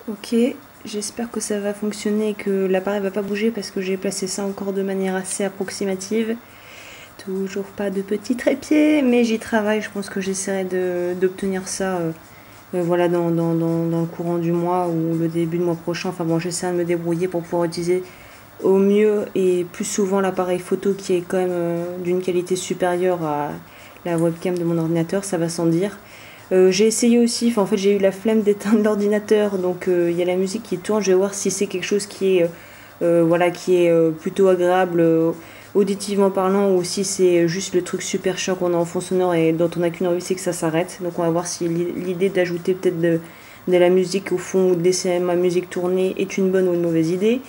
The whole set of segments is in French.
Ok, j'espère que ça va fonctionner et que l'appareil va pas bouger parce que j'ai placé ça encore de manière assez approximative. Toujours pas de petit trépied, mais j'y travaille. Je pense que j'essaierai d'obtenir ça voilà, dans le courant du mois ou le début du mois prochain. Enfin bon, j'essaie de me débrouiller pour pouvoir utiliser au mieux et plus souvent l'appareil photo qui est quand même d'une qualité supérieure à la webcam de mon ordinateur, ça va sans dire. J'ai essayé aussi, en fait j'ai eu la flemme d'éteindre l'ordinateur, donc il y a la musique qui tourne, je vais voir si c'est quelque chose qui est, voilà, qui est plutôt agréable auditivement parlant, ou si c'est juste le truc super chiant qu'on a en fond sonore et dont on n'a qu'une envie, c'est que ça s'arrête. Donc on va voir si l'idée d'ajouter peut-être de la musique au fond ou de laisser ma musique tourner est une bonne ou une mauvaise idée.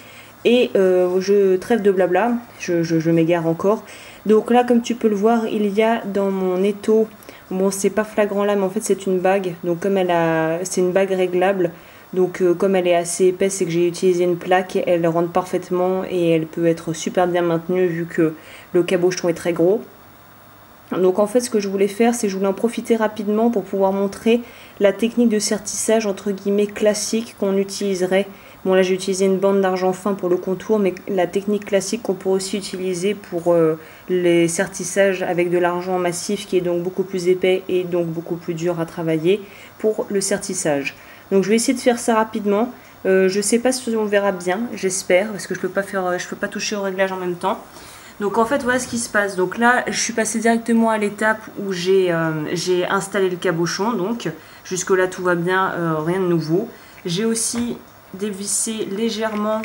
Et je trêve de blabla, je m'égare encore. Donc là, comme tu peux le voir, il y a dans mon étau, bon, c'est pas flagrant là, mais en fait, c'est une bague. Donc, c'est une bague réglable. Donc, comme elle est assez épaisse et que j'ai utilisé une plaque, elle rentre parfaitement et elle peut être super bien maintenue vu que le cabochon est très gros. Donc, en fait, ce que je voulais faire, c'est que je voulais en profiter rapidement pour pouvoir montrer la technique de sertissage entre guillemets classique qu'on utiliserait. Bon, là j'ai utilisé une bande d'argent fin pour le contour, mais la technique classique qu'on peut aussi utiliser pour les sertissages avec de l'argent massif qui est donc beaucoup plus épais et donc beaucoup plus dur à travailler pour le sertissage. Donc je vais essayer de faire ça rapidement. Je sais pas si on verra bien, j'espère, parce que je peux pas toucher au réglage en même temps. Donc en fait voilà ce qui se passe. Donc là je suis passée directement à l'étape où j'ai installé le cabochon. Donc jusque là tout va bien, rien de nouveau. J'ai aussi dévisser légèrement,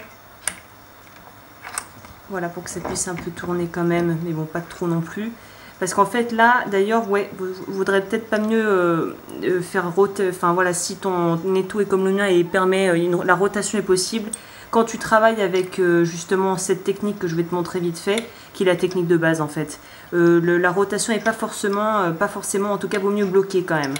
voilà, pour que ça puisse un peu tourner quand même, mais bon, pas trop non plus, parce qu'en fait là d'ailleurs, ouais, vous voudrez peut-être pas mieux faire roter, enfin voilà, si ton étau est comme le mien et permet la rotation est possible quand tu travailles avec justement cette technique que je vais te montrer vite fait, qui est la technique de base en fait. La rotation est pas forcément, en tout cas vaut mieux bloquer quand même.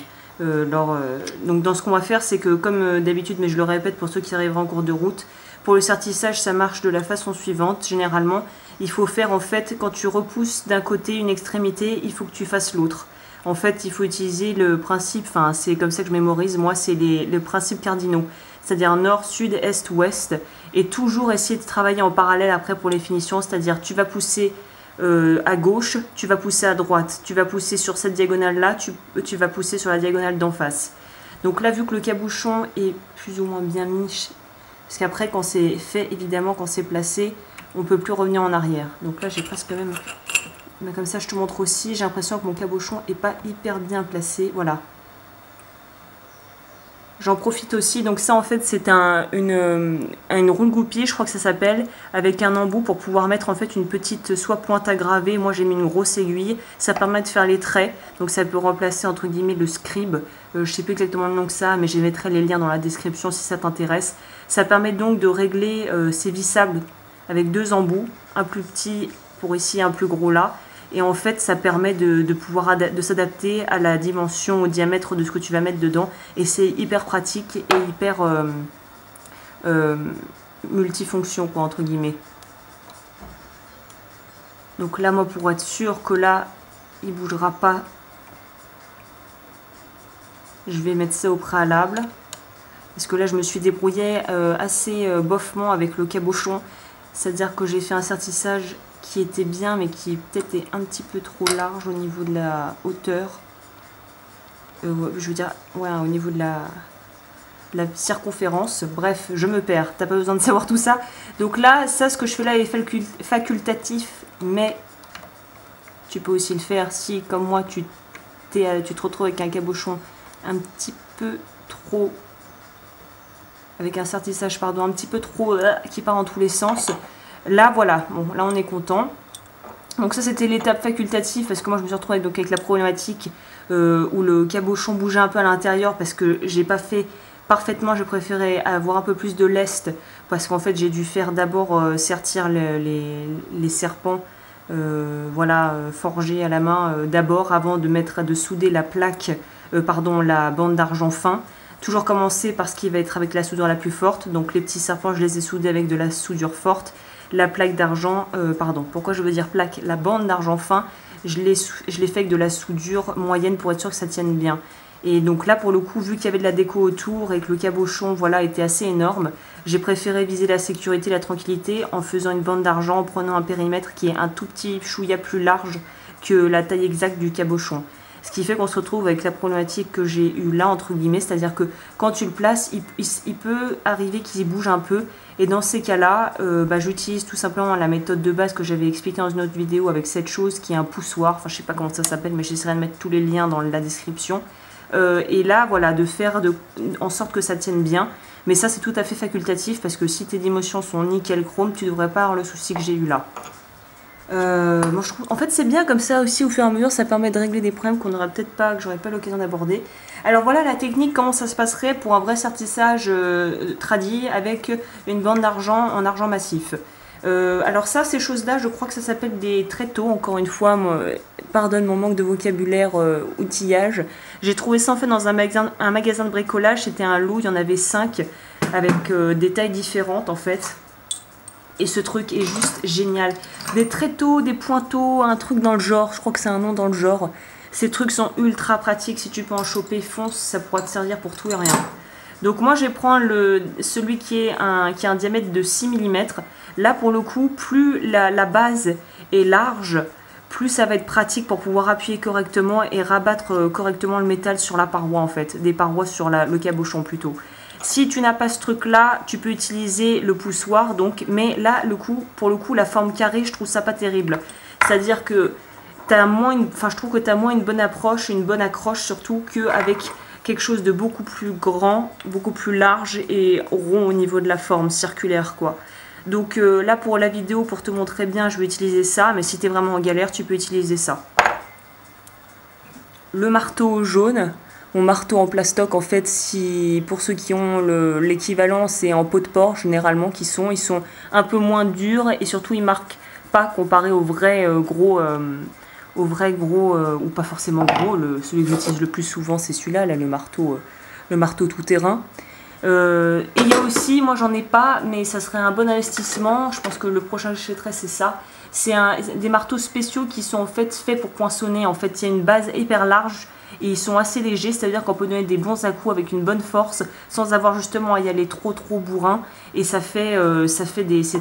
Donc dans ce qu'on va faire, c'est que comme d'habitude, mais je le répète pour ceux qui arriveront en cours de route, pour le sertissage ça marche de la façon suivante. Généralement il faut faire, en fait, quand tu repousses d'un côté une extrémité, il faut que tu fasses l'autre. En fait il faut utiliser le principe, enfin c'est comme ça que je mémorise, moi c'est le principe cardinaux, c'est-à-dire nord, sud, est, ouest, et toujours essayer de travailler en parallèle après pour les finitions, c'est-à-dire tu vas pousser à gauche, tu vas pousser à droite, tu vas pousser sur cette diagonale là, tu vas pousser sur la diagonale d'en face. Donc là, vu que le cabochon est plus ou moins bien mis, parce qu'après quand c'est fait, évidemment quand c'est placé, on peut plus revenir en arrière. Donc là j'ai presque même, mais comme ça je te montre aussi, j'ai l'impression que mon cabochon est pas hyper bien placé, voilà. J'en profite aussi, donc ça en fait c'est une roule goupille, je crois que ça s'appelle, avec un embout pour pouvoir mettre en fait une petite soit pointe à graver. Moi j'ai mis une grosse aiguille, ça permet de faire les traits, donc ça peut remplacer entre guillemets le scribe. Je sais plus exactement le nom que ça, mais je mettrai les liens dans la description si ça t'intéresse. Ça permet donc de régler ces vissables avec deux embouts, un plus petit pour ici, un plus gros là. Et en fait, ça permet de pouvoir s'adapter à la dimension, au diamètre de ce que tu vas mettre dedans. Et c'est hyper pratique et hyper multifonction, quoi, entre guillemets. Donc là, moi, pour être sûr que là, il ne bougera pas, je vais mettre ça au préalable. Parce que là, je me suis débrouillée assez bofement avec le cabochon. C'est-à-dire que j'ai fait un sertissage qui était bien, mais qui peut-être est un petit peu trop large au niveau de la hauteur. Je veux dire, ouais, au niveau de la circonférence. Bref, je me perds, t'as pas besoin de savoir tout ça. Donc là, ça, ce que je fais là est facultatif, mais tu peux aussi le faire si, comme moi, tu te retrouves avec un cabochon un petit peu trop... avec un sertissage, pardon, un petit peu trop qui part dans tous les sens. Là, voilà, bon, là on est content. Donc ça c'était l'étape facultative, parce que moi je me suis retrouvée donc avec la problématique où le cabochon bougeait un peu à l'intérieur, parce que j'ai pas fait parfaitement, je préférais avoir un peu plus de lest, parce qu'en fait j'ai dû faire d'abord sertir les serpents, voilà, forgés à la main d'abord, avant de souder la plaque, pardon, la bande d'argent fin. Toujours commencer par ce qui va être avec la soudure la plus forte. Donc les petits serpents, je les ai soudés avec de la soudure forte. La plaque d'argent, pardon, pourquoi je veux dire plaque? La bande d'argent fin, je l'ai fait avec de la soudure moyenne pour être sûr que ça tienne bien. Et donc là, pour le coup, vu qu'il y avait de la déco autour et que le cabochon, voilà, était assez énorme, j'ai préféré viser la sécurité, la tranquillité en faisant une bande d'argent, en prenant un périmètre qui est un tout petit chouïa plus large que la taille exacte du cabochon. Ce qui fait qu'on se retrouve avec la problématique que j'ai eue là, entre guillemets, c'est-à-dire que quand tu le places, il peut arriver qu'il bouge un peu. Et dans ces cas-là, j'utilise tout simplement la méthode de base que j'avais expliquée dans une autre vidéo avec cette chose qui est un poussoir. Enfin, je sais pas comment ça s'appelle, mais j'essaierai de mettre tous les liens dans la description. Et là, voilà, de faire en sorte que ça tienne bien. Mais ça, c'est tout à fait facultatif parce que si tes dimensions sont nickel chrome, tu devrais pas avoir le souci que j'ai eu là. Moi, je trouve, en fait, c'est bien comme ça aussi, au fur et à mesure, ça permet de régler des problèmes qu'on n'aurait peut-être pas, que j'aurais pas l'occasion d'aborder. Alors voilà la technique, comment ça se passerait pour un vrai sertissage tradi avec une bande d'argent en argent massif. Alors ça, ces choses-là, je crois que ça s'appelle des tréteaux, encore une fois, moi, pardonne mon manque de vocabulaire, outillage. J'ai trouvé ça en fait dans un magasin de bricolage, c'était un lot, il y en avait 5, avec des tailles différentes en fait. Et ce truc est juste génial. Des tréteaux, des pointeaux, un truc dans le genre. Je crois que c'est un nom dans le genre. Ces trucs sont ultra pratiques. Si tu peux en choper, fonce. Ça pourra te servir pour tout et rien. Donc moi, je vais prendre celui qui a un diamètre de 6 mm. Là, pour le coup, plus la base est large, plus ça va être pratique pour pouvoir appuyer correctement et rabattre correctement le métal sur la paroi, en fait. Des parois sur le cabochon, plutôt. Si tu n'as pas ce truc-là, tu peux utiliser le poussoir. Donc, mais là, pour le coup, la forme carrée, je trouve ça pas terrible. C'est-à-dire que je trouve que tu as moins une bonne approche, une bonne accroche, surtout qu'avec quelque chose de beaucoup plus grand, beaucoup plus large et rond au niveau de la forme, circulaire, quoi. Donc là, pour la vidéo, pour te montrer bien, je vais utiliser ça. Mais si tu es vraiment en galère, tu peux utiliser ça. Le marteau jaune. Mon marteau en plastoc, en fait, pour ceux qui ont l'équivalent, c'est en pot de porc, généralement, ils sont un peu moins durs et surtout, ils marquent pas comparé au vrai gros, ou pas forcément gros. Celui que j'utilise le plus souvent, c'est celui-là, là, le marteau tout-terrain. Et il y a aussi, moi j'en ai pas, mais ça serait un bon investissement. Je pense que le prochain que j'achèterai, c'est ça. C'est des marteaux spéciaux qui sont en fait faits pour poinçonner. En fait, il y a une base hyper large. Et ils sont assez légers, c'est-à-dire qu'on peut donner des bons à-coups avec une bonne force sans avoir justement à y aller trop bourrin. Et c'est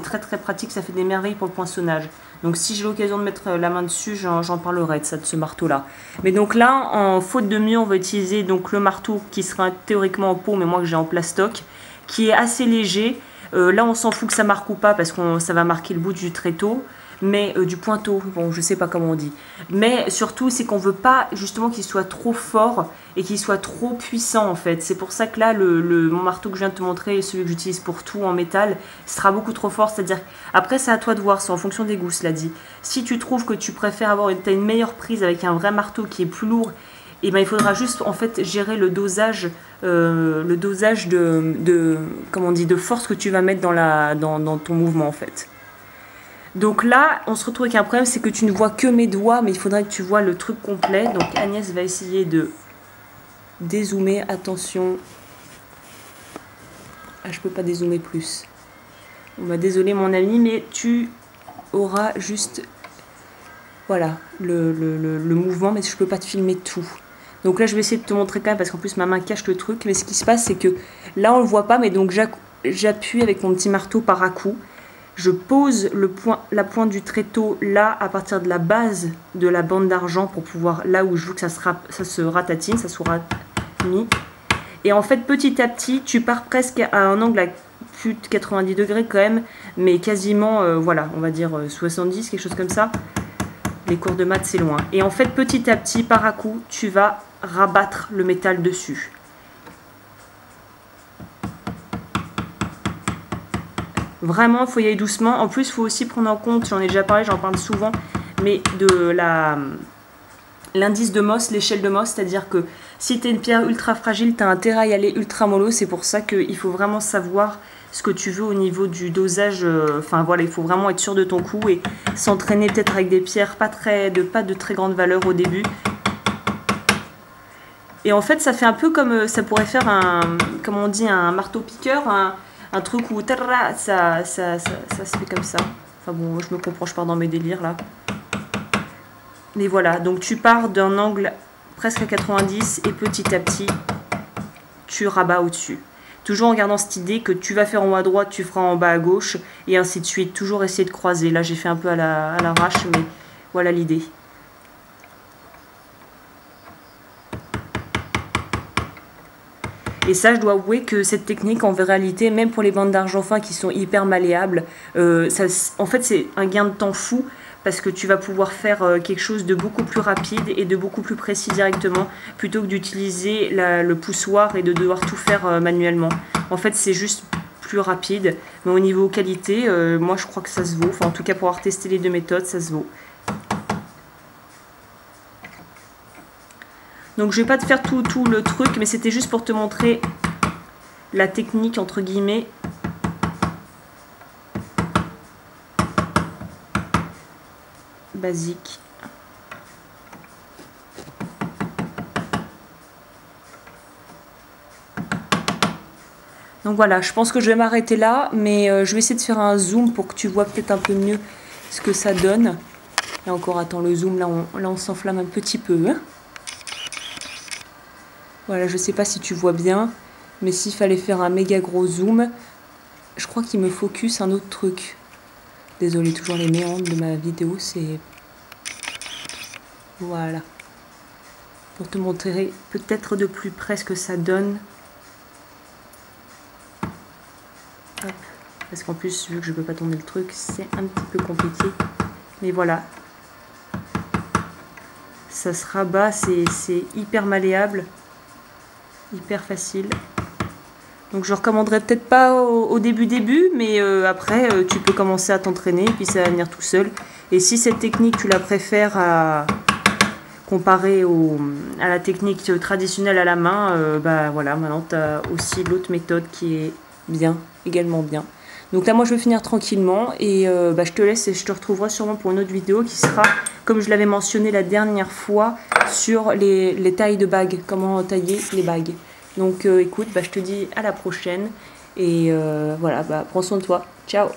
très très pratique, ça fait des merveilles pour le poinçonnage. Donc si j'ai l'occasion de mettre la main dessus, j'en parlerai de ce marteau-là. Mais donc là, en faute de mieux, on va utiliser donc le marteau qui sera théoriquement en pot, mais moi que j'ai en plastoc, qui est assez léger. Là, on s'en fout que ça marque ou pas parce que ça va marquer le bout du tréteau. Mais du pointeau, bon, je sais pas comment on dit. Mais surtout, c'est qu'on veut pas justement qu'il soit trop fort et qu'il soit trop puissant en fait. C'est pour ça que là, mon marteau que je viens de te montrer, celui que j'utilise pour tout en métal, sera beaucoup trop fort. C'est-à-dire, après, c'est à toi de voir, c'est en fonction des goûts, cela dit. Si tu trouves que tu préfères t'as une meilleure prise avec un vrai marteau qui est plus lourd, et ben il faudra juste en fait gérer le dosage de force que tu vas mettre dans ton mouvement en fait. Donc là, on se retrouve avec un problème, c'est que tu ne vois que mes doigts, mais il faudrait que tu vois le truc complet. Donc Agnès va essayer de dézoomer. Attention. Ah, je peux pas dézoomer plus. On va désolé mon ami, mais tu auras juste, voilà, le mouvement, mais je peux pas te filmer tout. Donc là, je vais essayer de te montrer quand même, parce qu'en plus ma main cache le truc. Mais ce qui se passe, c'est que là, on le voit pas, mais donc j'appuie avec mon petit marteau par à-coup. Je pose la pointe du tréteau là à partir de la base de la bande d'argent pour pouvoir, là où je veux que ça se ratatine, ça soit mis. Et en fait, petit à petit, tu pars presque à un angle à plus de 90 degrés quand même, mais quasiment, voilà, on va dire 70, quelque chose comme ça. Les cours de maths, c'est loin. Et en fait, petit à petit, par à coup, tu vas rabattre le métal dessus. Vraiment, il faut y aller doucement. En plus, il faut aussi prendre en compte, j'en ai déjà parlé, j'en parle souvent, mais de l'indice de Mohs, l'échelle de Mohs, c'est-à-dire que si tu es une pierre ultra fragile, tu as intérêt à y aller ultra mollo. C'est pour ça qu'il faut vraiment savoir ce que tu veux au niveau du dosage. Enfin voilà, il faut vraiment être sûr de ton coup et s'entraîner peut-être avec des pierres pas de très grande valeur au début. Et en fait, ça fait un peu comme ça pourrait faire comme on dit, un marteau-piqueur, un truc où ça se fait comme ça. Enfin bon, je me comprends, je pars dans mes délires là. Mais voilà, donc tu pars d'un angle presque à 90 et petit à petit, tu rabats au-dessus. Toujours en gardant cette idée que tu vas faire en haut à droite, tu feras en bas à gauche, et ainsi de suite. Toujours essayer de croiser. Là, j'ai fait un peu à l'arrache, mais voilà l'idée. Et ça, je dois avouer que cette technique, en réalité, même pour les bandes d'argent fin qui sont hyper malléables, en fait, c'est un gain de temps fou, parce que tu vas pouvoir faire quelque chose de beaucoup plus rapide et de beaucoup plus précis directement, plutôt que d'utiliser le poussoir et de devoir tout faire manuellement. En fait, c'est juste plus rapide, mais au niveau qualité, moi je crois que ça se vaut. Enfin, en tout cas, pour avoir testé les deux méthodes, ça se vaut. Donc je vais pas te faire tout le truc, mais c'était juste pour te montrer la technique entre guillemets. Basique. Donc voilà, je pense que je vais m'arrêter là, mais je vais essayer de faire un zoom pour que tu vois peut-être un peu mieux ce que ça donne. Et encore, attends, le zoom, là on s'enflamme un petit peu. Hein. Voilà, je sais pas si tu vois bien, mais s'il fallait faire un méga gros zoom, je crois qu'il me focus un autre truc. Désolée, toujours les méandres de ma vidéo, c'est... Voilà. Pour te montrer peut-être de plus près ce que ça donne. Hop. Parce qu'en plus, vu que je peux pas tourner le truc, c'est un petit peu compliqué. Mais voilà. Ça se rabat, c'est hyper malléable. Hyper facile. Donc je recommanderais peut-être pas au début, mais après tu peux commencer à t'entraîner et puis ça va venir tout seul. Et si cette technique tu la préfères à comparer à la technique traditionnelle à la main, bah voilà, maintenant tu as aussi l'autre méthode qui est bien, également bien. Donc là moi je vais finir tranquillement et bah, je te laisse et je te retrouverai sûrement pour une autre vidéo qui sera, comme je l'avais mentionné la dernière fois, sur les tailles de bagues, comment tailler les bagues. Donc écoute, bah, je te dis à la prochaine et voilà, bah, prends soin de toi. Ciao!